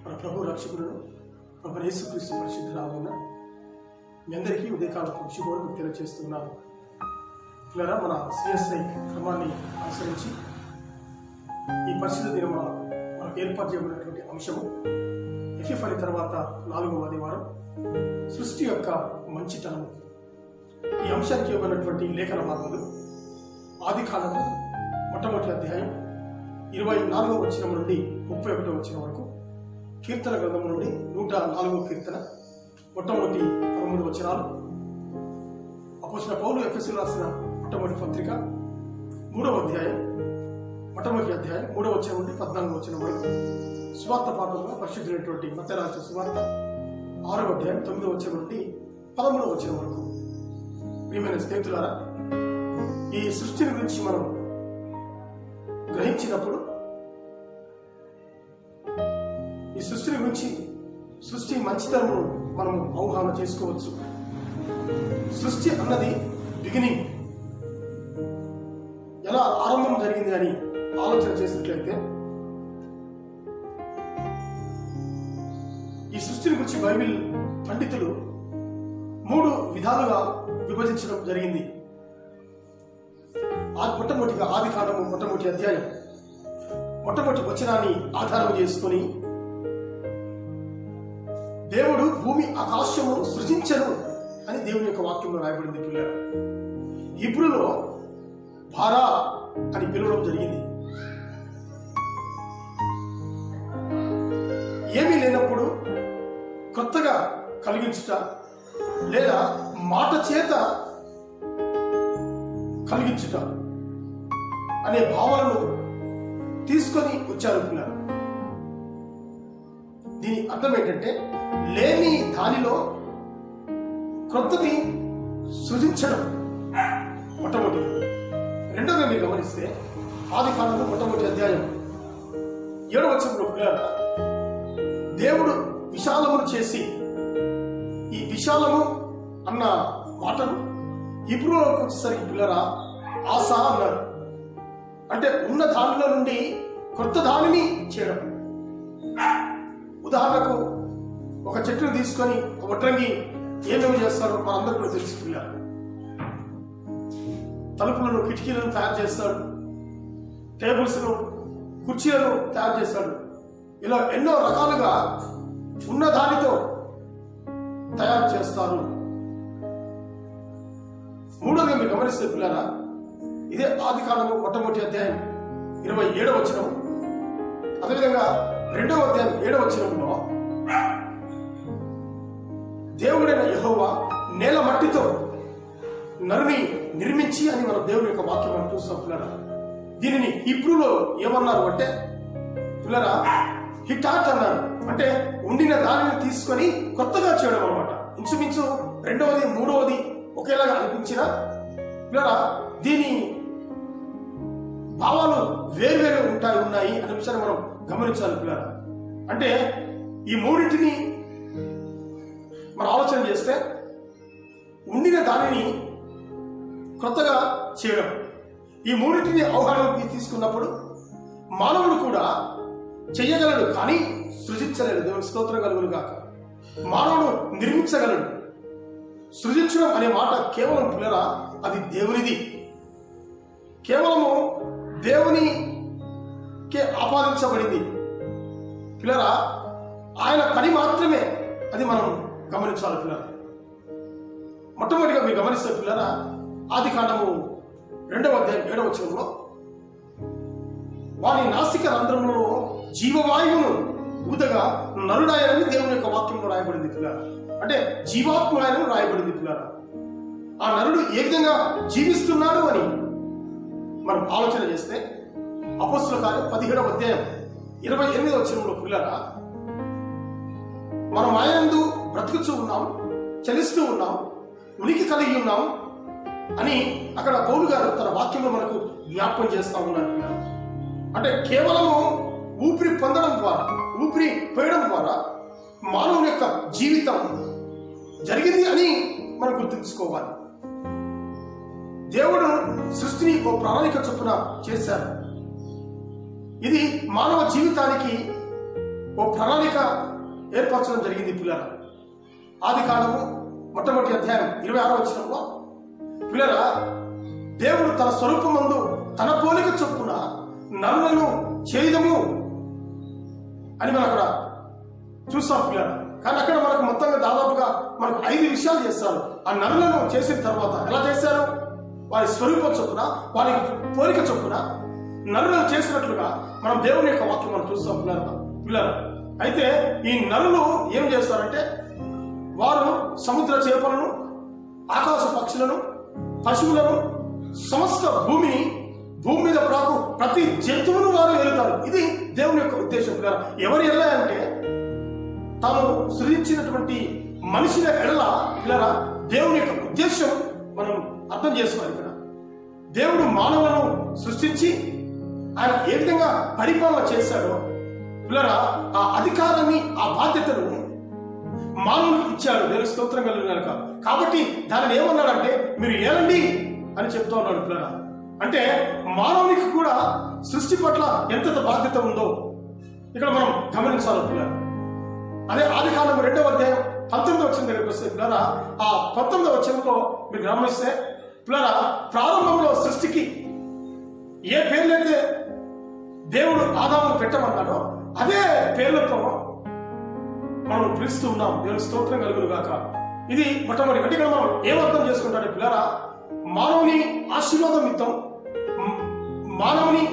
మన ప్రభు రక్షకుడు ప్రభు యేసుక్రీస్తు పరిశుద్ధ నామమున మీ అందరికీ ఉదయకాలపు శుభోదయం తెలియజేస్తున్నాను. ఇలా మన సిఎస్ఐ క్రమాన్ని అనుసరించి ఈ పరిశుద్ధ దినం మనకు ఏర్పాటు చేయబడినటువంటి అంశము ఎఫ్ఎఫ్ఐ తర్వాత 4వ ఆదివారం సృష్టి యొక్క మంచితనము. ఈ అంశానికి ఇవ్వబడినటువంటి లేఖన భాగములు ఆదికాండము మొట్టమొదటి అధ్యాయం 24వ వచనం నుండి 31వ వచనం వరకు, కీర్తన గ్రంథం నుండి 104వ కీర్తన మొట్టమొదటి 13 వచనాలు, అపోస్తలుడైన పౌలు ఎఫెసీయులకు రాసిన మొట్టమొదటి పత్రిక 3వ అధ్యాయం మొట్టమొదటి అధ్యాయం 3వ వచనం నుండి 14వ వచనం వరకు, సువార్త పాఠంలో పరిశుద్ధులైనటువంటి మత్తయి రాసిన సువార్త 6వ అధ్యాయం 9వ వచనం నుండి 13వ వచనం వరకు. ప్రియమైన స్నేహితులారా, ఈ సృష్టిని గురించి మనం గ్రహించినప్పుడు ఈ సృష్టిని గురించి సృష్టి మంచితనము మనం అవగాహన చేసుకోవచ్చు. సృష్టి అన్నది బిగినింగ్, ఎలా ఆరంభం జరిగింది అని ఆలోచన చేసినట్లయితే ఈ సృష్టిని గురించి బైబిల్ పండితులు 3 విధాలుగా విభజించడం జరిగింది. మొట్టమొదటిగా ఆదికాండము మొట్టమొదటి అధ్యాయం మొట్టమొదటి వచనాన్ని ఆధారం చేసుకుని దేవుడు భూమి ఆకాశము సృజించను అని దేవుని యొక్క వాక్యంలో రాయబడింది. పిల్లలు హీబ్రూలో భారా అని పిలవడం జరిగింది. ఏమీ లేనప్పుడు కొత్తగా కలిగించుట లేదా మాట చేత కలిగించుట అనే భావనను తీసుకొని వచ్చారు పిల్లలు. దీని అర్థం ఏంటంటే లేని దానిలో క్రొత్తది సృజించడం మొట్టమొదటి. రెండోగా మీరు గమనిస్తే ఆదికాండము మొట్టమొదటి అధ్యాయం 7వ వచనంలో పిల్లలు దేవుడు విశాలమును చేసి, ఈ విశాలము అన్న మాటను హీబ్రూలోకి వచ్చేసరికి పిల్లరా ఆశ అన్నారు. అంటే ఉన్న దానిలో నుండి కొత్త దానిని చేయడం. ఉదాహరణకు ఒక చెట్టును తీసుకొని వడ్రంగి ఏమేమి చేస్తారో మనందరూ కూడా తెలుసు పిల్లలు. తలుపులను కిటికీలను తయారు చేస్తాడు, టేబుల్స్ను కుర్చీలను తయారు చేస్తాడు. ఇలా ఎన్నో రకాలుగా ఉన్న దానితో తయారు చేస్తారు. మూడోగా మీరు గమనిస్తే పిల్లరా, ఇదే ఆదికాండము మొట్టమొదటి అధ్యాయం 27వ వచనం, అదేవిధంగా 2వ అధ్యాయం 7వ వచనంలో దేవుడైన యెహోవా నేల మట్టితో నరుని నిర్మించి అని మనం దేవుని యొక్క వాక్యం మనం చూస్తాం పిల్లరా. దీనిని హీబ్రూలో ఏమన్నారు అంటే పిల్లరా హిటాట్ అన్నారు. అంటే ఉండిన దానిని తీసుకొని కొత్తగా చేయడం అనమాట. ఇంచుమించు 2వది 3వది ఒకేలాగా అనిపించిన పిల్లరా దీని భావాలు వేరువేరు ఉన్నాయి అనే విషయాన్ని మనం గమనించాలి పిల్లరా. అంటే ఈ మూడింటిని మనం ఆలోచన చేస్తే ఉండిన దానిని కొత్తగా చేయడం, ఈ మూడింటిని అవగాహనకి తీసుకున్నప్పుడు మానవుడు కూడా చెయ్యగలడు కానీ సృజించలేడు. దేవుని స్తోత్రం కలుగును గాక. మానవుడు నిర్మించగలడు. సృజించడం అనే మాట కేవలం పిల్లరా అది దేవునిది, కేవలము దేవునికే ఆపాదించబడింది పిల్లరా. ఆయన పని మాత్రమే అది మనం గమనించాలి పిల్లరా. మొట్టమొదటిగా మీరు గమనిస్తే పిల్లరా ఆదికాండము 2వ అధ్యాయం 7వ వచనంలో వాని నాసిక రంధ్రములో జీవవాయువును ఊదగా నరుడాయనని దేవుని యొక్క వాక్యంలో రాయబడింది పిల్లరా. అంటే జీవాత్ముడాయనని రాయబడింది పిల్లరా. ఆ నరుడు ఏ విధంగా జీవిస్తున్నాడు అని మనం ఆలోచన చేస్తే అపోస్తలుల కార్యం 17వ అధ్యాయం 28వ వచనంలో పిల్లరా మనం ఆయనందు బ్రతుకుతూ ఉన్నాం, చలిస్తూ ఉన్నాం, ఉనికి కలిగి ఉన్నాం అని అక్కడ పౌలు గారు తన వాక్యంలో మనకు జ్ఞాపకం చేస్తా ఉన్నారు. అంటే కేవలము ఊపిరి పొందడం ద్వారా, ఊపిరి పోయడం ద్వారా మానవుని యొక్క జీవితం జరిగింది అని మనం గుర్తుంచుకోవాలి. దేవుడు సృష్టిని ఓ ప్రణాళిక చొప్పున చేశారు. ఇది మానవ జీవితానికి ఓ ప్రణాళిక ఏర్పరచడం జరిగింది పిల్లరా. ఆదికాండము మొట్టమొదటి అధ్యాయం 26వ వచనంలో పిల్లరా, దేవుడు తన స్వరూపమందు తన పోలిక చొప్పున నరులను చేయదము అని మనం అక్కడ చూస్తాం పిల్లరా. కానీ అక్కడ మనకు మొత్తంగా దాదాపుగా మనకు 5 విషయాలు చేస్తారు. ఆ నరులను చేసిన తర్వాత ఎలా చేశారు? వారి స్వరూపం చొప్పున, వారి పోలిక చొప్పున నరులను చేసినట్లుగా మనం దేవుని యొక్క వాక్యం మనం చూస్తాం పిల్లరా. అయితే ఈ నరులు ఏం చేస్తారంటే, వారు సముద్ర చేపలను, ఆకాశ పక్షులను, పశువులను, సమస్త భూమి మీద ప్రాకు ప్రతి జంతువును వారు వెళుతారు. ఇది దేవుని యొక్క ఉద్దేశం పిల్లరా. ఎవరు వెళ్ళాయంటే తాను సృజించినటువంటి మనిషిని ఎడల పిల్లరా దేవుని యొక్క ఉద్దేశం మనం అర్థం చేసుకోవాలి. ఇక్కడ దేవుడు మానవులను సృష్టించి ఆయన ఏ విధంగా పరిపాలన చేశాడో పిల్లరా, ఆ అధికారాన్ని, ఆ బాధ్యతను మానవునికి ఇచ్చాడు. దేవుని స్తోత్రం కలుగుగాక. కాబట్టి దానిని ఏమన్నాడంటే, మీరు ఏలండి అని చెప్తూ ఉన్నాడు పిల్లరా. అంటే మానవునికి కూడా సృష్టి పట్ల ఎంత బాధ్యత ఉందో ఇక్కడ మనం గమనించాలి పిల్లరా. అదే ఆదికాండం 2వ అధ్యాయం 19వ వచనం దగ్గరికి వస్తే పిల్లరా, ఆ 19వ వచనంలో మీరు గమనిస్తే పిల్లరా, ప్రారంభంలో సృష్టికి ఏ పేర్లైతే దేవుడు ఆదామును పెట్టమన్నాడో అదే పేర్లతో మనం పిలుస్తూ ఉన్నాం. దేవుని స్తోత్రం కలుగును గాక. ఇది మొట్టమొదటి. అంటే మనం ఏమర్థం చేసుకుంటాడు పిల్లరా, మానవుని ఆశీర్వాదం నిమిత్తం, మానవుని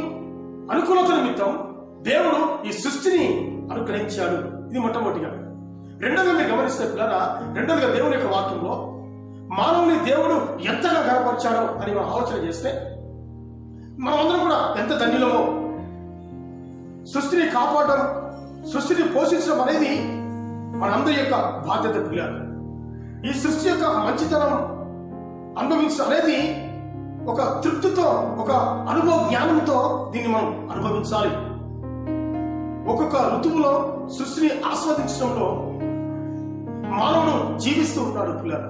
అనుకూలత నిమిత్తం దేవుడు ఈ సృష్టిని అనుగ్రహించాడు. ఇది మొట్టమొదటిగా. రెండోగా మీరు గమనిస్తే పిల్లరా, రెండోదిగా దేవుని యొక్క వాక్యంలో మానవుని దేవుడు ఎంతగా గణపరిచాడో అని మనం ఆలోచన చేస్తే మనమందరం కూడా ఎంత ధన్యులమో. సృష్టిని కాపాడడం, సృష్టిని పోషించడం అనేది మనందరి యొక్క బాధ్యత పిల్లలు. ఈ సృష్టి యొక్క మంచితనం అనుభవించడం అనేది ఒక తృప్తితో, ఒక అనుభవ జ్ఞానంతో దీన్ని మనం అనుభవించాలి. ఒక్కొక్క ఋతువులో సృష్టిని ఆస్వాదించడంలో మానవుడు జీవిస్తూ ఉంటాడు పిల్లలు.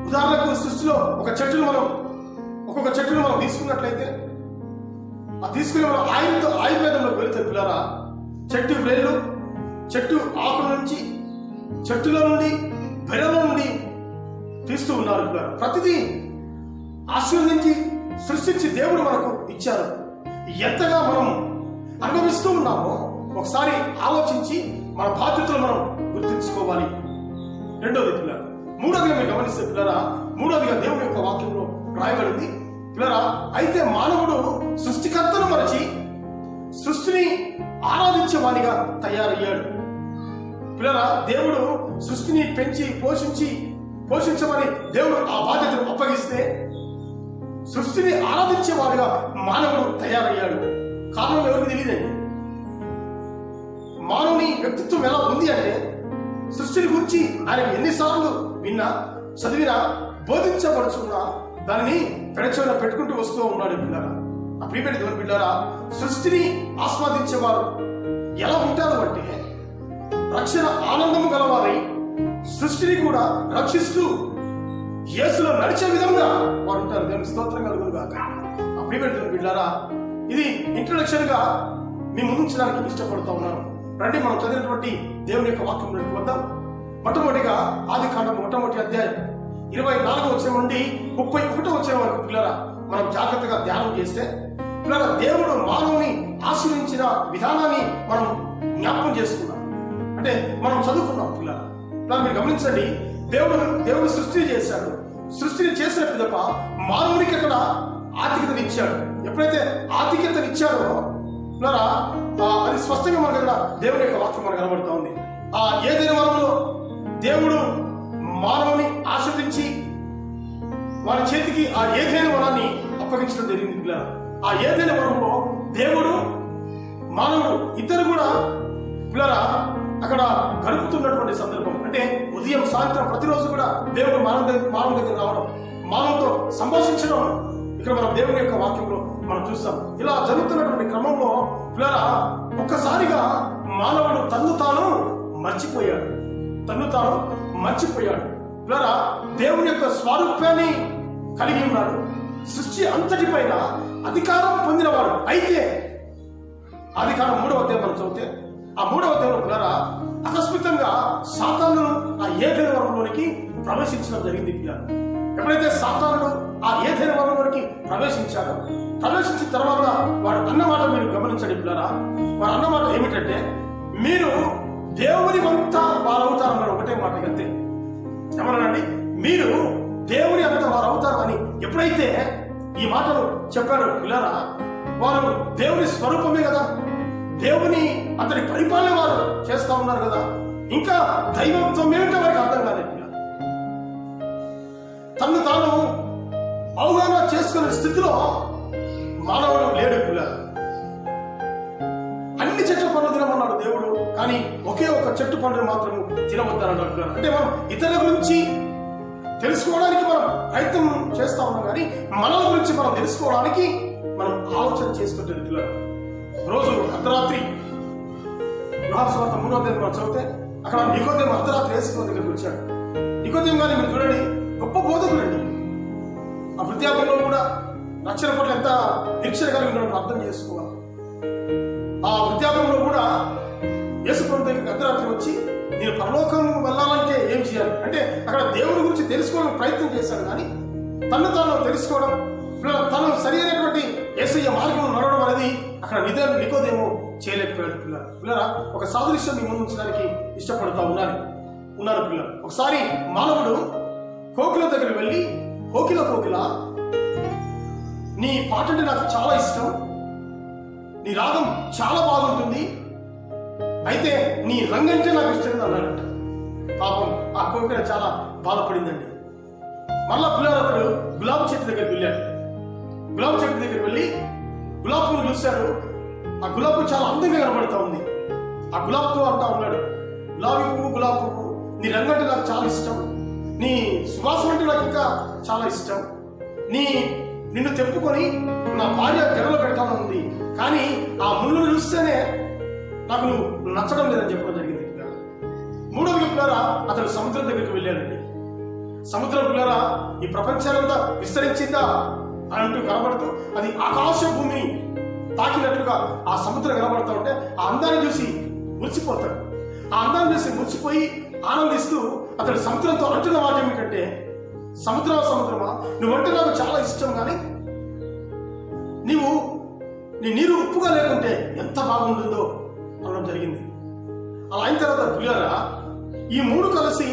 ఉదాహరణకు సృష్టిలో ఒక్కొక్క చెట్టును మనం తీసుకున్నట్లయితే, ఆ తీసుకుని మనం ఆయుర్వేదంలో వెళితే పిల్లరా, చెట్టు వేళ్ళు, చెట్టు ఆకుల నుంచి, చెట్టులో నుండి, బెరల నుండి తీస్తూ ఉన్నారు పిల్లలు. ప్రతిదీ ఆశీర్వదించి సృష్టించి దేవుడు మనకు ఇచ్చారు. ఎంతగా మనం అనుభవిస్తూ ఉన్నామో ఒకసారి ఆలోచించి మన బాధ్యతలు మనం గుర్తించుకోవాలి. రెండోది పిల్లలు. మూడోదిగా మీరు గమనిస్తే పిల్లరా, మూడోదిగా దేవుని యొక్క వాక్యంలో రాయబడింది పిల్లరా, అయితే మానవుడు సృష్టికర్తను మరచి సృష్టిని ఆరాధించేవాడిగా తయారయ్యాడు. పిల్లరా, దేవుడు సృష్టిని పెంచి పోషించమని దేవుడు ఆ బాధ్యతను అప్పగిస్తే సృష్టిని ఆరాధించేవాడుగా మానవుడు తయారయ్యాడు. కారణం ఎవరికి తెలియదండి. మానవుని వ్యక్తిత్వం ఎలా ఉంది అంటే, సృష్టిని గురించి ఆయన ఎన్నిసార్లు విన్నా, చదివినా, బోధించబడుచున్నా దానిని పెడచెవిన పెట్టుకుంటూ వస్తూ ఉన్నాడు పిల్లరా. ఆ ప్రియమైన దేవుని బిడ్డారా, సృష్టిని ఆస్వాదించేవారు ఎలా ఉంటారు అంటే, రక్షణ ఆనందము గలవారై సృష్టిని కూడా రక్షిస్తూ యేసులో నడిచే విధంగా వారు ఉంటారు. దేవుని స్తోత్రం కలుగును గాక. ఆ ప్రియమైన దేవుని బిడ్డారా, ఇది ఇంట్రొడక్షన్ గా మీ ముందుంచడానికి ఇష్టపడుతూ ఉన్నాను. రండి మనం చదివినటువంటి దేవుని యొక్క వాక్యం వద్దాం. మొట్టమొదటిగా ఆదికాండం మొట్టమొదటి అధ్యాయం 24వ వచనం నుండి 31వ వచనం వరకు పిల్లరా మనం జాగ్రత్తగా ధ్యానం చేస్తే పిల్లరా, దేవుడు మానవుని ఆశీర్వించిన విధానాన్ని మనం జ్ఞాపకం చేసుకున్నాం. అంటే మనం చదువుకున్నాం పిల్లరా. మీరు గమనించండి, దేవుడు సృష్టిని చేశాడు. సృష్టిని చేసిన పిదప మానవునికి అక్కడ ఆర్థికతనిచ్చాడు. ఎప్పుడైతే ఆర్థికతనిచ్చాడో పిల్లరా, అది స్పష్టంగా మనకు అక్కడ దేవుని యొక్క వాక్యం మనకు కనబడుతూ ఉంది. ఆ ఏదైనా వరంలో దేవుడు మానవుని ఆశ్రదించి వారి చేతికి ఆ ఏదైనా వరాన్ని అప్పగించడం జరిగింది పిల్లరా. ఆ ఏదైనా వరంలో దేవుడు మానవుడు ఇద్దరు కూడా పిల్లరా అక్కడ గడుపుతున్నటువంటి సందర్భం. అంటే ఉదయం సాయంత్రం ప్రతిరోజు కూడా దేవుడు మానవ దగ్గర రావడం, మానవుతో సంభాషించడం ఇక్కడ మనం దేవుని యొక్క వాక్యంలో మనం చూస్తాం. ఇలా జరుగుతున్నటువంటి క్రమంలో పిల్లరా ఒక్కసారిగా మానవుడు తన్ను తాను మర్చిపోయాడు. పిల్లరా, దేవుని యొక్క స్వారూప్యాన్ని కలిగి ఉన్నాడు. సృష్టి అంతటిపైన అధికారం పొందినవాడు. అయితే ఆదికాండం 3వ అధ్యాయం మనం చదివితే ఆ 3వ అధ్యాయంలో పిల్లరా అకస్మాత్తుగా సాతాను ఆ ఏదెను వనంలోనికి ప్రవేశించడం జరిగింది పిల్లలు. ఎప్పుడైతే సాతానుడు ఆ ఏదెను వనంలోనికి ప్రవేశించాడో, ప్రవేశించిన తర్వాత వాడు అన్నమాట మీరు గమనించండి పిల్లరా. వాడు అన్నమాట ఏమిటంటే, మీరు దేవుని అంత వారవుతారన్నారు. ఒకటే మాట అంతే. ఏమన్నానండి? మీరు దేవుని అంత వారు అవుతారు అని ఎప్పుడైతే ఈ మాటలు చెప్పారో పిల్లరా, వారు దేవుని స్వరూపమే కదా, దేవుని అంతటి పరిపాలన వారు చేస్తా ఉన్నారు కదా, ఇంకా దైవత్వం ఏమిటో వారికి అర్థం కాలేదు. తను తాను అవగాహన చేసుకునే స్థితిలో మానవుడు లేడు పిల్లలు. అన్ని చెట్ల పండ్లు తినమన్నాడు దేవుడు, కానీ ఒకే ఒక చెట్టు పండుని మాత్రం తినవద్దన్నాడు పిల్లలు. అంటే మనం ఇతరుల గురించి తెలుసుకోవడానికి మనం ప్రయత్నం చేస్తా ఉన్నాం, కానీ మనల గురించి మనం తెలుసుకోవడానికి మనం ఆలోచన చేసుకుంటుంది పిల్లలు. రోజు అర్ధరాత్రి యోహాను సువార్త 3వ అధ్యాయం మనం చదివితే అక్కడ నికోదేము అర్ధరాత్రి యేసు దగ్గరికి వచ్చాడు. నికోదేము గారిని మీరు చూడండి, గొప్ప బోధకుడండి. ఆ వృద్ధాపంలో కూడా రక్షణ పట్ల ఎంత నిరీక్షణ కలిగి ఉండడం అర్థం చేసుకోవాలి. ఆ వృద్ధాపంలో కూడా యేసు ప్రభు దగ్గరికి అర్ధరాత్రి వచ్చి, నేను పరలోకం వెళ్ళాలంటే ఏం చేయాలి అంటే అక్కడ దేవుడి గురించి తెలుసుకోవడానికి ప్రయత్నం చేశాడు, కానీ తను తాను తెలుసుకోవడం, తను సరి అయినటువంటి యేసయ్య మార్గంలో నడవడం అనేది అక్కడ నికోదేము చేయలేకపోయాడు పిల్లరా. ఒక సాదృశ్యం మీ ముందు ఉంచడానికి ఇష్టపడుతూ ఉన్నాను పిల్లలు. ఒకసారి మానవుడు కోకిల దగ్గరికి వెళ్ళి, కోకిల నీ పాట అంటే నాకు చాలా ఇష్టం, నీ రాగం చాలా బాగుంటుంది, అయితే నీ రంగంటే నాకు ఇష్టం అన్నాడంట. పాపం ఆ కోకిల చాలా బాధపడిందండి. మళ్ళా పిల్లలు అతడు గులాబీ చెట్టు దగ్గరికి వెళ్ళాడు. గులాబీ చెట్టు దగ్గరికి వెళ్ళి గులాబీ పువ్వు చూశాడు. ఆ గులాబీ పువ్వు చాలా అందంగా కనబడతా ఉంది. ఆ గులాబీ పువ్వు అంటా ఉన్నాడు, గులాబీ పువ్వు నీ రంగు అంటే నాకు చాలా ఇష్టం, నీ సువాసన అంటే నాకు ఇంకా చాలా ఇష్టం, నిన్ను తెప్పుకొని నా భార్య గడలో పెట్టాలని ఉంది, కానీ ఆ ముళ్ళను చూస్తేనే నాకు నువ్వు నచ్చడం లేదని చెప్పడం జరిగింది. 3వ పిల్లరా అతడు సముద్రం దగ్గరికి వెళ్ళాడండి. సముద్రం పిల్లరా ఈ ప్రపంచానంతా విస్తరించిందా అని అంటూ కనబడుతూ అది ఆకాశ భూమిని తాకినట్లుగా ఆ సముద్రం కనబడుతూ ఉంటే ఆ అందాన్ని చూసి మురిసిపోతాడు. ఆ అందాన్ని చూసి మురిసిపోయి ఆనందిస్తూ అతడు సముద్రంతో అంటున్న మాట ఏమిటంటే, సముద్రమా నువ్వంటే నాకు చాలా ఇష్టం, కానీ నీ నీరు ఉప్పుగా లేకుంటే ఎంత బాగుంటుందో అనడం జరిగింది. అలా అయిన తర్వాత పిల్లరా ఈ 3 కలిసి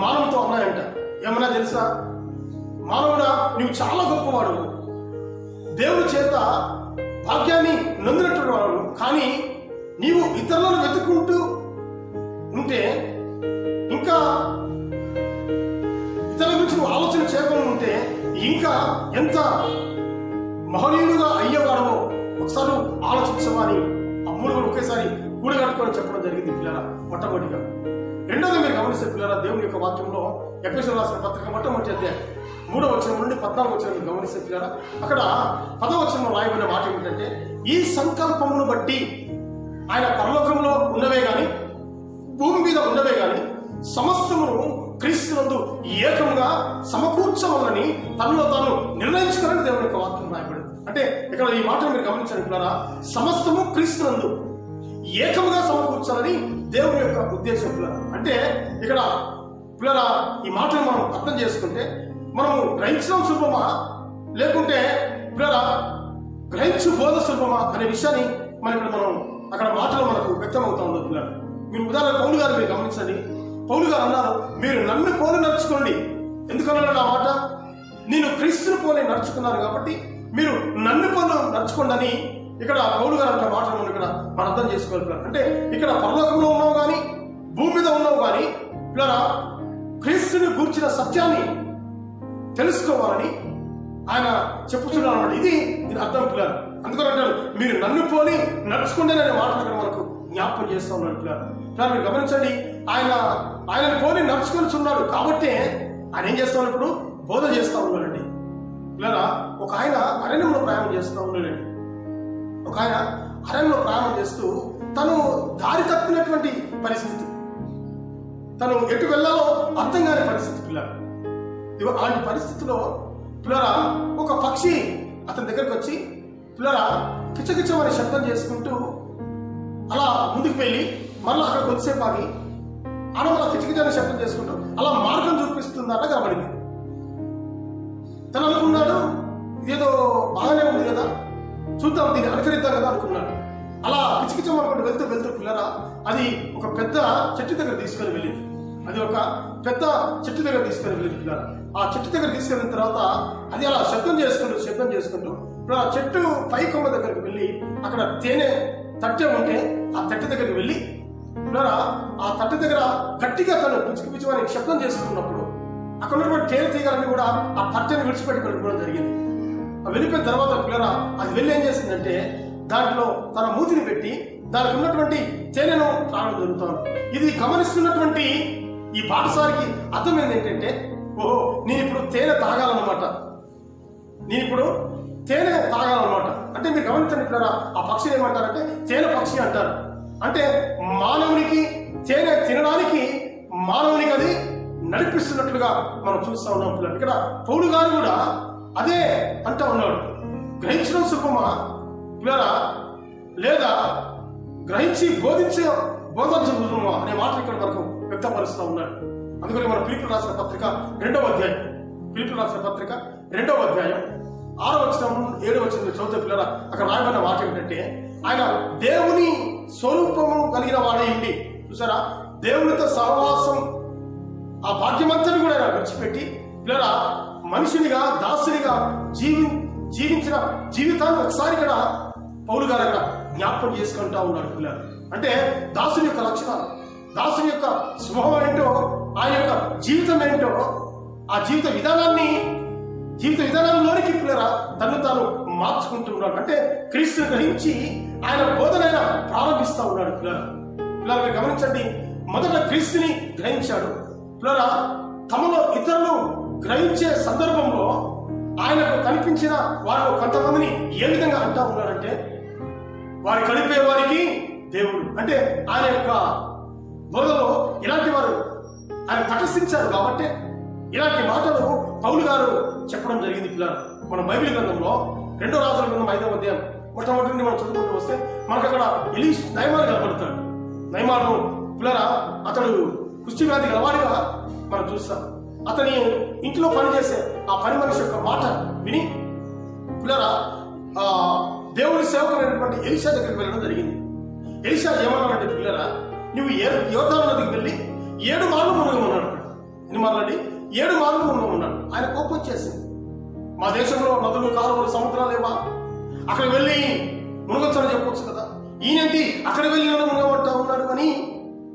మానవుతో అన్నాయంట, ఏమన్నా తెలుసా, మానవుడా నువ్వు చాలా గొప్పవాడు, దేవుడి చేత భాగ్యాన్ని నొందినటువంటి వాడు, కానీ నీవు ఇతరులను వెతుక్కుంటూ ఉంటే, ఇంకా ఇతరుల గురించి నువ్వు ఆలోచన చేయకుండా ఉంటే ఇంకా ఎంత మహనీయుడుగా అయ్యేవాడవో ఒకసారి ఆలోచించమని అమ్ములు కూడా ఒకేసారి కూడగట్టుకొని చెప్పడం జరిగింది పిల్లరా. మొట్టమొదటిగా రెండోది మీరు గమనిస్తే పిల్లరా, దేవుని యొక్క వాక్యంలో ఎఫెసీయులకు రాసిన పత్రిక మొట్టమొదటి అధ్యాయం 3వ వచనం నుండి 14వ వచనం మీరు గమనిస్తే పిల్లరా, అక్కడ 10వ వచనంలో రాయబడిన మాట ఏమిటంటే, ఈ సంకల్పమును బట్టి ఆయన పరలోకంలో ఉన్నవే గాని భూమి మీద ఉన్నవే గాని సమస్తమును క్రీస్తునందు ఏకంగా సమకూర్చవలని తనలో తాను నిర్ణయించుకోవాలని దేవుని యొక్క వాక్యం రాయబడింది. అంటే ఇక్కడ ఈ మాటను మీరు గమనించండి పిల్లరా, సమస్తము క్రీస్తునందు ఏకముగా సమకూర్చాలని దేవుని యొక్క ఉద్దేశం పిల్లరా. అంటే ఇక్కడ పిల్లరా ఈ మాటను మనం అర్థం చేసుకుంటే మనము గ్రహించడం సులభమా లేకుంటే పిల్లరా గ్రహించు బోధ సులభమా అనే విషయాన్ని మనం అక్కడ మాటలు మనకు వ్యక్తమవుతా ఉండదు పిల్లలు. మీరు ఉదాహరణ పౌలు గారు మీరు గమనించండి. పౌలు గారు అన్నారు, మీరు నన్ను పోలి నడుచుకోండి. ఎందుకన్నాడు ఆ మాట? నేను క్రీస్తుని పోలి నడుచుకున్నాను కాబట్టి మీరు నన్ను పోలి నడుచుకోండి అని ఇక్కడ పౌలు గారు అంటే మాటలు మనం ఇక్కడ మనం అర్థం చేసుకోవాలి. అంటే ఇక్కడ పరలోకంలో ఉన్నావు కానీ భూమి మీద ఉన్నావు కానీ పిల్లరా క్రీస్తుని గూర్చిన సత్యాన్ని తెలుసుకోవాలని ఆయన చెప్పుతున్నాడు అన్నమాట. ఇది అర్థం పిల్లలు. అందుకని అంటారు, మీరు నన్ను పోలి నడుచుకోండి అనే మాటలు ఇక్కడ మనకు జ్ఞాపకం చేస్తూ ఉన్నాడు పిల్లలు. మీరు గమనించండి, ఆయనను పోలి నడుచుకొనిచున్నాడు కాబట్టి ఆయన ఏం చేస్తా ఉన్నాడు, ఇప్పుడు బోధ చేస్తూ ఉన్నాడండి పిల్లరా. ఒక ఆయన అరణ్యంలో ప్రయాణం చేస్తూ ఉన్నాడండి. ఒక ఆయన అరణ్యంలో ప్రయాణం చేస్తూ తను దారి తప్పినటువంటి పరిస్థితి, తను ఎటు వెళ్ళాలో అర్థం కాని పరిస్థితి పిల్లలు. అలాంటి పరిస్థితిలో పిల్లరా ఒక పక్షి అతని దగ్గరకు వచ్చి పిల్లరా కిచకిచమని శబ్దం చేసుకుంటూ అలా ముందుకు వెళ్ళి మళ్ళీ అక్కడ కొద్దిసేపు ఆగి ఆడ మళ్ళీ కిచకిచాన్ని శబ్దం చేసుకుంటాం. అలా మార్గం చూపిస్తుందన్న కనబడింది. తను అనుకున్నాడు ఇదేదో బాగానే ఉంది కదా, చూద్దాం దీన్ని అనుకరిద్దాం కదా అనుకున్నాడు. అలా కిచకిచం అనుకుంటూ వెళ్తూ పిల్లరా అది ఒక పెద్ద చెట్టు దగ్గర తీసుకొని వెళ్ళింది. అది ఒక పెద్ద చెట్టు దగ్గర తీసుకొని వెళ్ళింది పిల్లరా. ఆ చెట్టు దగ్గర తీసుకెళ్ళిన తర్వాత అది అలా శబ్దం చేసుకుంటూ ఇప్పుడు ఆ చెట్టు పై కొమ్మ దగ్గరికి వెళ్ళి అక్కడ తేనె తట్టె ఉంటే ఆ తట్టె దగ్గరికి వెళ్ళి పిల్లరా ఆ తట్టె దగ్గర గట్టిగా తను పిచ్చుకుని శబ్దం చేసుకున్నప్పుడు అక్కడ ఉన్నటువంటి తేనె తీగలన్నీ కూడా ఆ తట్టెని విడిచిపెట్టి వెళ్ళిపోవడం జరిగింది. వెళ్ళిపోయిన తర్వాత పిల్లరా అది వెళ్ళి ఏం చేసిందంటే దాంట్లో తన మూతిని పెట్టి దానికి ఉన్నటువంటి తేనెను తాగడం జరుగుతాను. ఇది గమనిస్తున్నటువంటి ఈ పాఠశాలకి అర్థం ఏంటంటే ఓహో నేను ఇప్పుడు తేనె తాగాలన్నమాట, అంటే మీరు గమనించండి పిల్లరా ఆ పక్షిని ఏమంటారంటే తేనె పక్షి అంటారు. అంటే మానవునికి తేనె తినడానికి మానవునికి అది నడిపిస్తున్నట్లుగా మనం చూస్తా ఉన్నాం పిల్లలు. ఇక్కడ పౌలు గారు కూడా అదే అంటా ఉన్నాడు. గ్రహించడం సుఖమా పిల్లరా లేదా గ్రహించి బోధించమా అనే మాట ఇక్కడ వరకు వ్యక్తపరుస్తూ ఉన్నాడు. అందుకని మన ఫిలిప్పీయులకు రాసిన పత్రిక 2వ అధ్యాయం 2వ అధ్యాయం 6వ వచనం 7వ వచనం చదువుతే పిల్లరా అక్కడ రాయబడిన మాట ఏమిటంటే ఆయన దేవుని స్వరూపము కలిగిన వాడై ఉండి, చూసారా దేవునితో సహవాసం ఆ భాగ్యమంతని కూడా ఆయన విడిచిపెట్టి పిల్లరా మనిషినిగా దాసునిగా జీవించిన జీవితాన్ని ఒకసారి ఇక్కడ పౌలు గారు అక్కడ జ్ఞాపకం చేసుకుంటా ఉన్నాడు పిల్లలు. అంటే దాసుని యొక్క లక్షణాలు, దాసుని యొక్క స్వభావం ఏంటో, ఆయన యొక్క జీవితం ఏంటో, ఆ జీవిత విధానంలోనికి పిల్లరా తను తాను మార్చుకుంటున్నాడు. అంటే క్రీస్తుని గ్రహించి ఆయన బోధన ప్రారంభిస్తూ ఉన్నాడు పిల్లలు మీరు గమనించండి. మొదట క్రీస్తుని గ్రహించాడు పిల్లరా. తమలో ఇతరులు గ్రహించే సందర్భంలో ఆయనకు కనిపించిన వారు కొంతమందిని ఏ విధంగా అంటా ఉన్నారంటే వారి కలిపే వారికి దేవుడు. అంటే ఆయన యొక్క బోధలో ఇలాంటి వారు ఆయన తటస్థించారు కాబట్టి ఇలాంటి మాటలు పౌలు గారు చెప్పడం జరిగింది పిల్లలు. మన బైబిల్ గ్రంథంలో 2వ రాజుల గ్రంథం 5వ అధ్యాయం మొట్టమొదటి మనం చదువుకుంటూ వస్తే మనకు అక్కడ నయమాను కనబడతాడు. నయమాను పిల్లరా అతడు కుష్టి వ్యాధి గలవాడిగా మనం చూస్తాం. అతని ఇంట్లో పనిచేసే ఆ పని మనిషి యొక్క మాట విని పిల్లరా దేవుని సేవకుడైనటువంటి ఎలీషా దగ్గరికి వెళ్ళడం జరిగింది. ఎలీషా ఏమన్నాడంటే పిల్లరా నువ్వు యోర్దాను నదికి వెళ్ళి 7 మార్లు మునగమన్నాడు. ఎన్ని మార్లండి? 7 మార్లు మునగమన్నాడు. ఆయన కోపం వచ్చేసింది. మా దేశంలో నదులు కాలువలు సముద్రాలు లేవా, అక్కడ వెళ్ళి మునగొచ్చని చెప్పొచ్చు కదా, ఈయనేంటి అక్కడ వెళ్ళి మునగమంటా ఉన్నాడు అని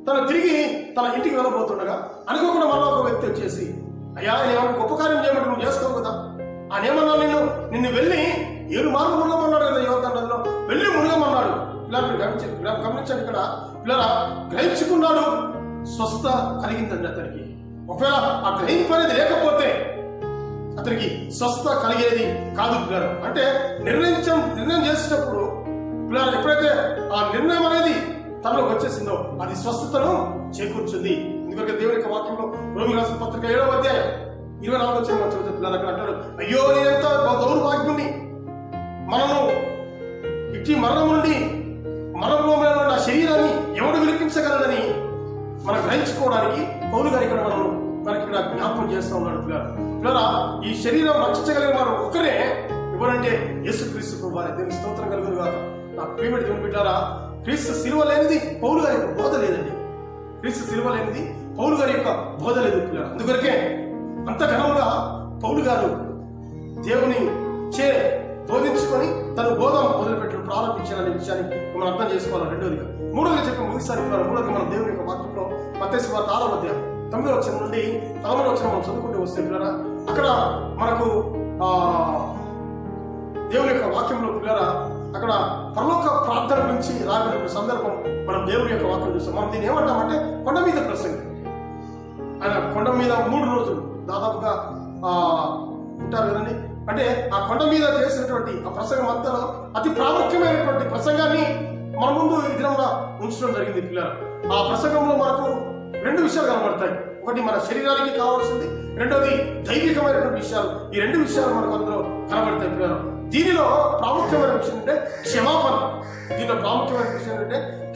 తను తిరిగి తన ఇంటికి వెళ్ళబోతుండగా అనుకోకుండా మళ్ళీ ఒక వ్యక్తి వచ్చేసి అయ్యా ఏమన్నా గొప్ప కార్యం చేయమంటే నువ్వు చేస్తావు కదా, ఆయన ఏమన్నా నిన్ను వెళ్ళి 7 మార్లు మునగమన్నాడు కదా, యోర్దాను నదిలో వెళ్ళి మునగమన్నాడు. ఇలా గమనించండి ఇక్కడ పిల్లరా గ్రహించుకున్నాడు, స్వస్థత కలిగిందండి అతనికి. ఒకవేళ ఆ గ్రహింపు అనేది లేకపోతే అతనికి స్వస్థత కలిగేది కాదు పిల్లలు. అంటే నిర్ణయం చేసేటప్పుడు పిల్లలు ఎప్పుడైతే ఆ నిర్ణయం అనేది తనలో వచ్చేసిందో అది స్వస్థతను చేకూర్చుంది. ఎందుకంటే దేవుని యొక్క వాక్యంలో రోమిలకు రాసిన పత్రిక 7వ అధ్యాయం 24వ వచనం చదివితే పిల్లలు అక్కడ అంటాడు అయ్యో నేనెంత దౌర్భాగ్యుని, మనము ఇట్టి మరణం నుండి మరణంలో ఉన్న శరీరాన్ని ఎవడు విలిపించగలడని మనం గ్రహించుకోవడానికి పౌలు గారు ఇక్కడ మనకి ఇక్కడ జ్ఞాపకం చేస్తూ ఉన్నాడు పిల్లరా. ఈ శరీరం రక్షించగలిగిన వారు ఒకరే, ఎవరంటే యేసుక్రీస్తు వారి దేవుని స్తోత్రం కలుగును గాక. నా ప్రియమైన దేవుని బిడ్డారా, క్రీస్తు సిలువ లేనిది పౌలు గారి యొక్క బోధ లేదండి. క్రీస్తు సిలువ లేనిది పౌలు గారి యొక్క బోధ లేదు పిల్లలు. అందుకొరకే అంత ఘనంగా పౌలు గారు దేవుని బోధించుకొని తను బోధన మొదలుపెట్టడం ప్రారంభించాలనే విషయాన్ని మనం అర్థం చేసుకోవాలి. రెండోదిగా మూడోది చెప్పి ముగిసారి మూడోది మనం దేవుని యొక్క వాక్యంలో మత్తయి సువార్త 6వ అధ్యాయం 9వ వచనం నుండి 11వ వచనం మనం చదువుకుంటూ వస్తే పిల్లరా అక్కడ మనకు దేవుని యొక్క వాక్యంలో పిల్లరా అక్కడ పరలోక ప్రార్థన గురించి రాబడిన సందర్భం మనం దేవుని యొక్క వాక్యం చూస్తాం. మనం దీన్ని ఏమంటామంటే కొండ మీద ప్రసంగి. ఆయన కొండ మీద 3 రోజులు దాదాపుగా ఉంటారు కదండి. అంటే ఆ కొండ మీద చేసినటువంటి ఆ ప్రసంగం అంతా అతి ప్రాముఖ్యమైనటువంటి ప్రసంగాన్ని మన ముందు ఈ దినంలో ఉంచడం జరిగింది పిల్లలు. ఆ ప్రసంగంలో మనకు 2 విషయాలు కనబడతాయి. ఒకటి మన శరీరానికి కావాల్సింది, రెండోది దైవికమైనటువంటి విషయాలు. ఈ 2 విషయాలు మనకు అందులో కనబడతాయి పిల్లలు. దీనిలో ప్రాముఖ్యమైన విషయం అంటే క్షమాపణ.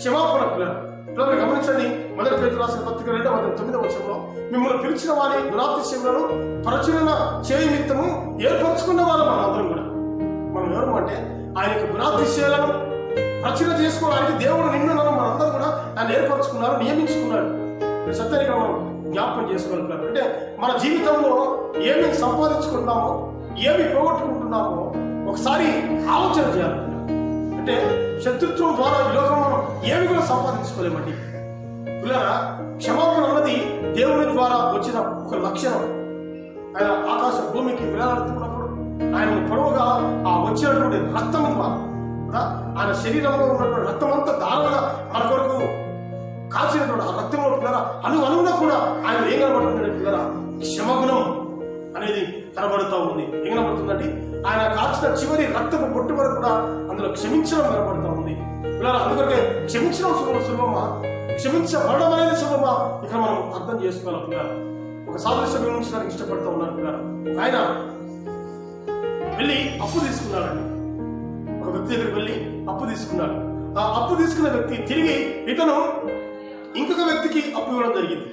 క్షమాపణ పిల్లలు. పిల్లలు గమనించండి, మొదటి పేతురు రాసిన పత్రిక 2వ అధ్యాయం 9వ వచనంలో, మిమ్మల్ని పిలిచిన వారి గుణాతిశయములను ప్రచురణ చేయనిమిత్తము ఏర్పరచుకున్న వారు మనం అందరం కూడా. మనం ఎవరు అంటే ఆయనకు గుణాతిశయాలను ప్రచురణ చేసుకోవడానికి దేవుడు నిన్ను మనందరం కూడా ఆయన ఏర్పరచుకున్నారు, నియమించుకున్నాడు. సత్యానికి మనం జ్ఞాపకం చేసుకోగలుగుతారు. అంటే మన జీవితంలో ఏమి సంపాదించుకుంటున్నామో, ఏమి పోగొట్టుకుంటున్నామో ఒకసారి ఆలోచన చేయాలి. అంటే శత్రుత్వం ద్వారా ఈ లోకంలో మనం ఏమి కూడా సంపాదించుకోలేమండి. పిల్లరా, క్షమాపణ అన్నది దేవుని ద్వారా వచ్చిన ఒక లక్షణం. ఆయన ఆకాశ భూమికి వేలాడుతున్నప్పుడు ఆయన పొడవుగా ఆ వచ్చినటువంటి రక్తం ద్వారా, ఆయన శరీరంలో ఉన్నటువంటి రక్తం అంతా దారుణంగా మన కొరకు కాల్చినటువంటి ఆ రక్తంలో పిల్లరా అనువుగా కూడా ఆయన ఏం కనబడుతుందంటే పిల్లరా, క్షమగుణం అనేది కనబడుతూ ఉంది. ఏం కనబడుతుందండి? ఆయన కాల్చిన చివరి రక్తపు పొట్టు వరకు కూడా అందులో క్షమించడం కనబడుతూ ఉంది పిల్లరా. అందుకంటే క్షమించడం సులభమా, క్షమించబడడం అనేది సులభమా, ఇక్కడ మనం అర్థం చేసుకోవాలి పిల్లలు. ఒక సాదృశ్యం వివరించడానికి ఇష్టపడుతూ ఉన్నారు పిల్లలు. ఆయన వెళ్ళి అప్పు తీసుకున్నాడండి. ఒక వ్యక్తి దగ్గరికి వెళ్ళి అప్పు తీసుకున్నాడు. ఆ అప్పు తీసుకున్న వ్యక్తి తిరిగి ఇతను ఇంకొక వ్యక్తికి అప్పు ఇవ్వడం జరిగింది.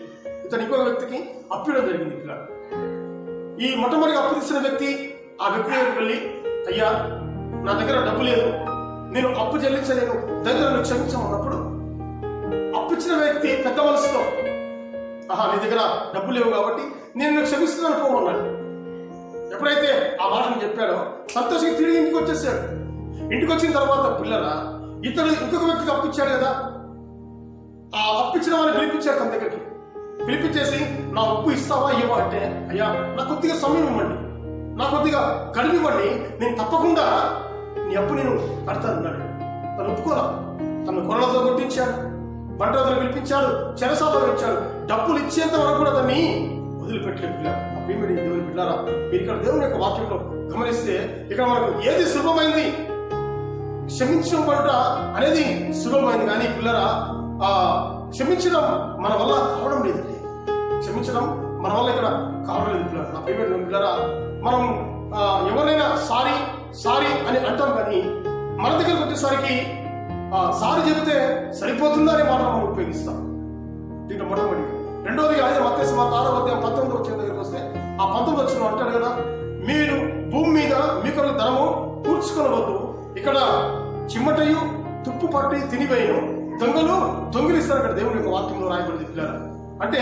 పిల్లలు, ఈ మొట్టమొదటిగా అప్పు తీసుకున్న వ్యక్తి ఆ వ్యక్తి దగ్గరికి వెళ్ళి, అయ్యా నా దగ్గర డబ్బు లేదు, నేను అప్పు చెల్లించలేను, దగ్గర క్షమించమన్నప్పుడు అప్పు ఇచ్చిన వ్యక్తి పెద్ద మనసుతో, నీ దగ్గర డబ్బు లేవు కాబట్టి నేను క్షమిస్తున్నాను పోమన్నాడు. ఎప్పుడైతే ఆ మాటను చెప్పాడో సంతోషంగా తిరిగి ఇంటికి వచ్చేసాడు. ఇంటికి వచ్చిన తర్వాత పిల్లల ఇతడు ఇంకొక వ్యక్తికి అప్పు ఇచ్చాడు కదా, ఆ అప్పు ఇచ్చిన వారిని పిలిపించాడు. తన దగ్గరికి పిలిపించేసి, నా అప్పు ఇస్తావా ఇవ్వ అంటే, అయ్యా నాకు కొద్దిగా సమయం ఇవ్వండి, నాకు కొద్దిగా గడువు ఇవ్వండి, నేను తప్పకుండా నీ అప్పు నేను కడతానన్నాడు. తను ఒప్పుకోరా. తను కొరలతో కొట్టించాడు, బంటతో పిలిపించాడు, చెరసాలలో ఇచ్చాడు. డబ్బులు ఇచ్చేంత వరకు కూడా అతన్ని వదిలిపెట్టలేదు. పిల్లలు, అప్పిమిడి దేవుని పిల్లారా, మీరు ఇక్కడ దేవుని యొక్క వాక్యంలో గమనిస్తే ఇక్కడ మనకు ఏది సులభమైంది? క్షమించబడుట అనేది సులభమైంది. కానీ పిల్లరా, క్షమించడం మన వల్ల కావడం లేదండి. క్షమించడం మన వల్ల ఇక్కడ కావడం లేదు పిల్లలు. నా ప్రియమైన పిల్లరా, మనం ఎవరైనా సారీ సారీ అని అంటాం, కానీ మన దగ్గరకు వచ్చేసరికి సారీ చెబితే సరిపోతుందా అనే మాట మనం ఉపయోగిస్తాం. దీంట్లో మొట్టమొదటి. రెండోదిగా ఆయన మత్తయి సువార్త 6వ అధ్యాయం 19వ వచనం దగ్గరికి వస్తే, ఆ 19వ వచనం అంటాడు కదా, మీరు భూమి మీద మీ కొరకు ధనము కూర్చుకొనవద్దు, ఇక్కడ చిమ్మటయు తుప్పు పట్టి తినివేయను, దొంగలు దొంగిలిస్తారు. అక్కడ దేవుని యొక్క వాక్యంలో రాయబడింది పిల్లలు. అంటే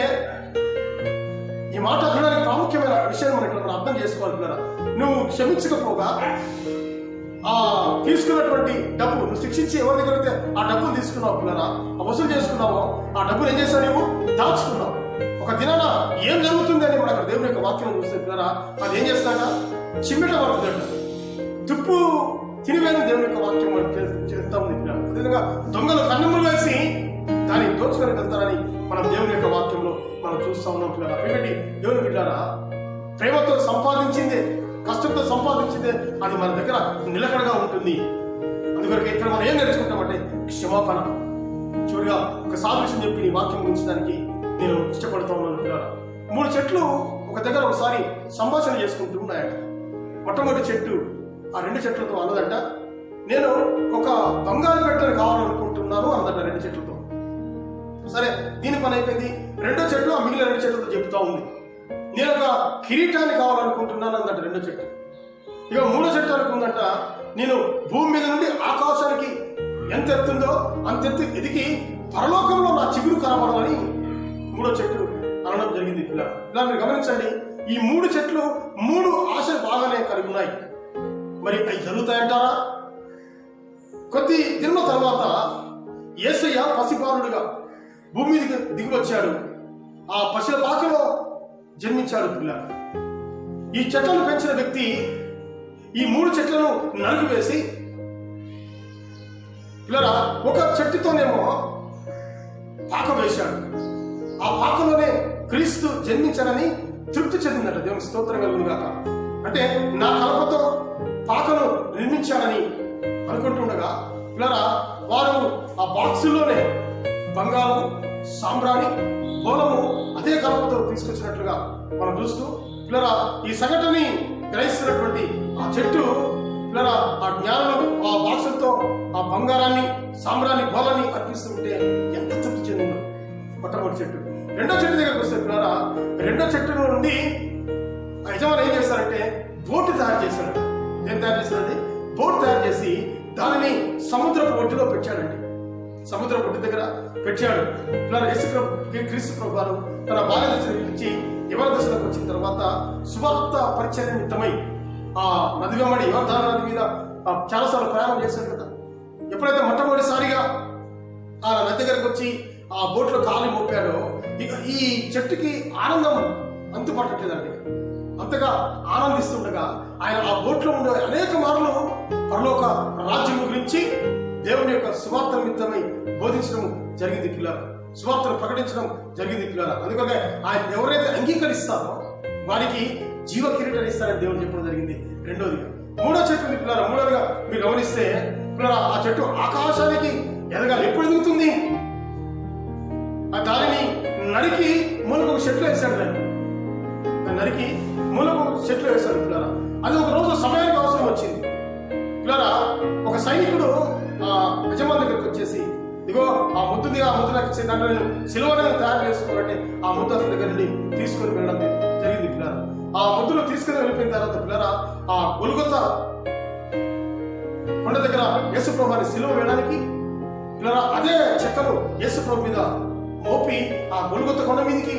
ఈ మాట అనడానికి ప్రాముఖ్యమైన విషయాన్ని మనం ఇక్కడ అర్థం చేసుకోవాలి పిల్లలు. నువ్వు క్షమించకపోగా తీసుకున్నటువంటి డబ్బు నువ్వు శిక్షించి ఎవరి దగ్గర అయితే ఆ డబ్బులు తీసుకున్నావు పిల్లరా, వసూలు చేసుకున్నావో ఆ డబ్బులు ఏం చేశావు? నువ్వు దాచుకున్నావు. ఒక దినాన ఏం జరుగుతుంది అని మనం అక్కడ దేవుని యొక్క వాక్యం చూస్తే పిల్లరా, అది ఏం చేస్తాక చిమ్మెట పడుతుందంట, తుప్పు తినివేని దేవుని యొక్క వాక్యం చేస్తా ఉంది పిల్లలు. అదేవిధంగా దొంగలు కన్నుములు వేసి దాన్ని దోచుకొని వెళ్తారని మనం దేవుని యొక్క వాక్యంలో మనం చూస్తా ఉన్నాం పిల్లరా. కాబట్టి దేవుని బిడ్డారా, ప్రేమతో సంపాదించిందే, కష్టంతో సంపాదించిందే అది మన దగ్గర నిలకడగా ఉంటుంది. అందుకొరకు ఇక్కడ మనం ఏం నేర్చుకుంటామంటే క్షమాపణ. చివరిగా ఒక సాదృశ్యం చెప్పి ఈ వాక్యం గురించడానికి నేను ఇష్టపడుతూ ఉన్నాను పిల్లరా. 3 చెట్లు ఒక దగ్గర ఒకసారి సంభాషణ చేసుకుంటూ ఉన్నాయట. మొట్టమొదటి చెట్టు ఆ 2 చెట్లతో అన్నదంట, నేను ఒక బంగారు పెట్టెను కావాలనుకుంటున్నాను అన్నదట 2 చెట్లతో. సరే, దీని పని అయిపోయింది. 2వ చెట్టు ఆ మిగిలిన 2 చెట్లతో చెప్తా ఉంది, నేను ఒక కిరీటాన్ని కావాలనుకుంటున్నాను అందట 2వ చెట్టు. ఇక 3వ చెట్టు అనుకుందంట, నేను భూమి మీద నుండి ఆకాశానికి ఎంత ఎత్తుందో అంత ఎత్తు ఎదిగి పరలోకంలో నా చిగురు కనబడాలని 3వ చెట్టు అనడం జరిగింది. ఇలా మీరు గమనించండి, ఈ 3 చెట్లు 3 ఆశలు బాగానే కలిగి ఉన్నాయి. మరి అవి జరుగుతాయంటారా? కొద్ది దినం తర్వాత యేసయ్య పసిబాలుడుగా భూమి మీదకి దిగి వచ్చాడు. ఆ పశువుల పాకలో జన్మించాడు పిల్లలు. ఈ చెట్లను పెంచిన వ్యక్తి ఈ 3 చెట్లను నరికివేసి పిల్లరా ఒక చెట్టుతోనేమో పాక వేశాడు. ఆ పాకలోనే క్రీస్తు జన్మించాడని తృప్తి చెందిందట. దేవుని స్తోత్రం కలుగును గాక. అంటే నా కలపతో పాకను నిర్మించాడని అనుకుంటుండగా పిల్లరా వారు ఆ బాక్సుల్లోనే బంగారు, సాంబ్రాణి, బోలము అదే కలపతో తీసుకొచ్చినట్లుగా మనం చూస్తూ పిల్లరా ఈ సంఘటనని గ్రహిస్తున్నటువంటి ఆ చెట్టు ఇలా ఆ జ్ఞానం ఆ భాషలతో ఆ బంగారాన్ని సాంబ్రాన్ని గోళాన్ని అర్పిస్తుంటే ఎంత తృప్తి చెందిందో మొట్టమొదటి చెట్టు. రెండో చెట్టు దగ్గరకు వస్తే పిల్లరా, రెండో చెట్టు నుండి యజమాని ఏం చేస్తారంటే బోటు తయారు చేశాడు. ఏం తయారు చేశాడండి? బోట్ తయారు చేసి దానిని సముద్రపు ఒడ్డులో పెట్టాడండి. సముద్రపు ఒడ్డు దగ్గర పెట్టాడు. క్రీస్తు ప్రభు వారు తన బాల్య దశను పిలిచి యవన దశలోకి వచ్చిన తర్వాత సువార్త పరిచయ నిమిత్తమై ఆ నది వెంబడి యోర్దాను నది మీద చాలాసార్లు ప్రయాణం చేశాడు కదా. ఎప్పుడైతే మొట్టమొదటిసారిగా ఆ నది దగ్గరకు వచ్చి ఆ బోట్లో గాలి మోపాడో ఇక ఈ చెట్టుకి ఆనందం అంతుపట్టట్లేదండి. అంతగా ఆనందిస్తుండగా ఆయన ఆ బోట్లో ఉండే అనేక మార్లు పరలోక రాజ్యం గురించి దేవుని యొక్క సువార్త నిమిత్తమై బోధించడం జరిగింది పిల్లలు, సువార్తను ప్రకటించడం జరిగింది పిల్లలు. అందుకనే ఆయన ఎవరైతే అంగీకరిస్తారో వారికి జీవ కిరీటాన్ని ఇస్తారని దేవుడు చెప్పడం జరిగింది. రెండోదిగా మూడో చెట్టు పిల్లలు, మూడోదిగా మీరు గమనిస్తే పిల్లలు ఆ చెట్టు ఆకాశానికి ఎదగాలి. ఎప్పుడు ఎదుగుతుంది? ఆ దానిని నరికి మూలకు చెట్లు వేశాడు. దాన్ని నరికి మూలకు చెట్లు వేశాడు పిల్లరా. అది ఒక రోజు సమయానికి అవసరం వచ్చింది పిల్లరా. ఒక సైనికుడు ఆ యజమాని దగ్గరికి వచ్చేసి, ఇగో ఆ ముద్దుది, ఆ ముద్దు నాకు ఇచ్చే దాంట్లో నేను సిలువను తయారు చేసుకోవాలంటే ఆ ముద్దు అతని దగ్గర నుండి తీసుకొని వెళ్ళడం జరిగింది పిల్లరా. ఆ ముద్దును తీసుకుని వెళ్ళిపోయిన తర్వాత పిల్లరా ఆ గొల్గొతా కొండ దగ్గర యేసు ప్రభుని సిలువ వేయడానికి పిల్లరా అదే చెక్కలు యేసు ప్రభు మీద మోపి ఆ గొల్గొతా కొండ మీదకి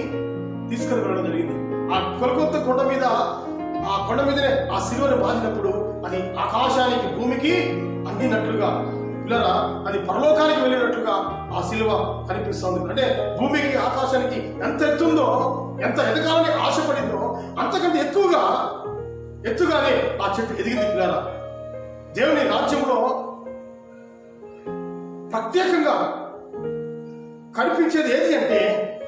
తీసుకుని వెళ్ళడం జరిగింది. ఆ గొల్గొతా కొండ మీద ఆ కొండ మీదనే ఆ సిలువను బాధినప్పుడు అది ఆకాశానికి భూమికి అందినట్లుగా పిల్లరా అది పరలోకానికి వెళ్ళినట్లుగా ఆ సిలువ కనిపిస్తుంది. అంటే భూమికి ఆకాశానికి ఎంత ఎత్తుందో, ఎంత ఎదగాలని ఆశపడిందో అంతకంటే ఎత్తుగానే ఆ చెట్టు ఎదిగింది పిల్లరా. దేవుని రాజ్యంలో ప్రత్యేకంగా కనిపించేది ఏది అంటే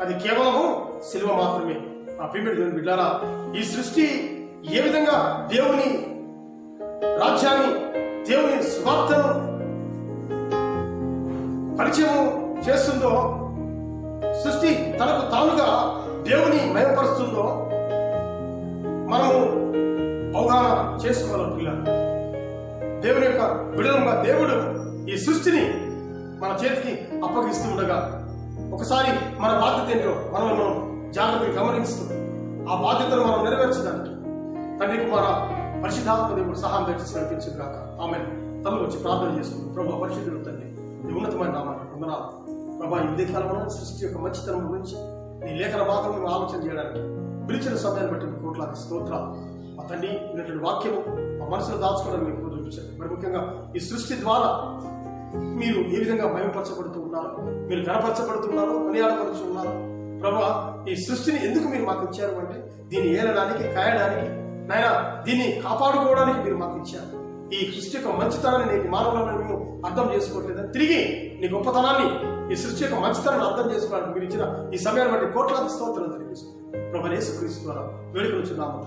అది కేవలము సిలువ మాత్రమే. ఆ ప్రియమైన దేవుని బిడ్డలారా, ఈ సృష్టి ఏ విధంగా దేవుని రాజ్యాన్ని, దేవుని స్వార్థను పరిచయం చేస్తుందో, సృష్టి తనకు తానుగా దేవుని మయపరుస్తుందో మనము అవగాహన చేసుకోవాలి పిల్లలు. దేవుని యొక్క విడుదలగా దేవుడు ఈ సృష్టిని మన చేతికి అప్పగిస్తూ ఉండగా ఒకసారి మన బాధ్యత ఏంటో మనం జాగ్రత్తగా గమనిస్తూ ఆ బాధ్యతను మనం నెరవేర్చడానికి తండ్రి కుమార పరిశుద్ధాత్మ దేవుడు సహాయం దయచేసి నడిపించింది కాక. ఆమె తనలో వచ్చి ప్రార్థన చేసుకుంది. ప్రభు పరిశుద్ధుడు తండ్రి, నీ ఉన్నతమైన నామాన్ని వందనాలు ప్రభా. ఈ ఉదయకాలంలో సృష్టి యొక్క మంచితనం గురించి నీ లేఖన భాగం మేము ఆలోచన చేయడానికి పిలిచిన సమయాన్ని బట్టి కోట్లాది స్తోత్రాలు. మా తండ్రి ఇలాంటి వాక్యము మా మనసులో దాచుకోవడం మీకు చూపించారు. మరి ముఖ్యంగా ఈ సృష్టి ద్వారా మీరు ఏ విధంగా భయపరచబడుతూ ఉన్నారు, మీరు గణపరచబడుతున్నారు, కొనియాడపరుచు ఉన్నారు ప్రభా. ఈ సృష్టిని ఎందుకు మీరు మాకు ఇచ్చారు అంటే దీన్ని ఏలడానికి, కాయడానికి, నాయన దీన్ని కాపాడుకోవడానికి మీరు మాకు ఇచ్చారు. ఈ సృష్టి యొక్క మంచితనాన్ని నేటి మానవులను మేము అర్థం చేసుకోవట్లేదు. తిరిగి నీ గొప్పతనాన్ని, ఈ సృష్టి యొక్క మంచితనాన్ని అర్థం చేసుకోవడానికి మీరు ఇచ్చిన ఈ సమయాన్ని బట్టి కోట్లాది స్తోత్రాలు తెలియజేస్తున్నాం. ప్రభు యేసుక్రీస్తు ద్వారా వేడుకొనుచున్నాము.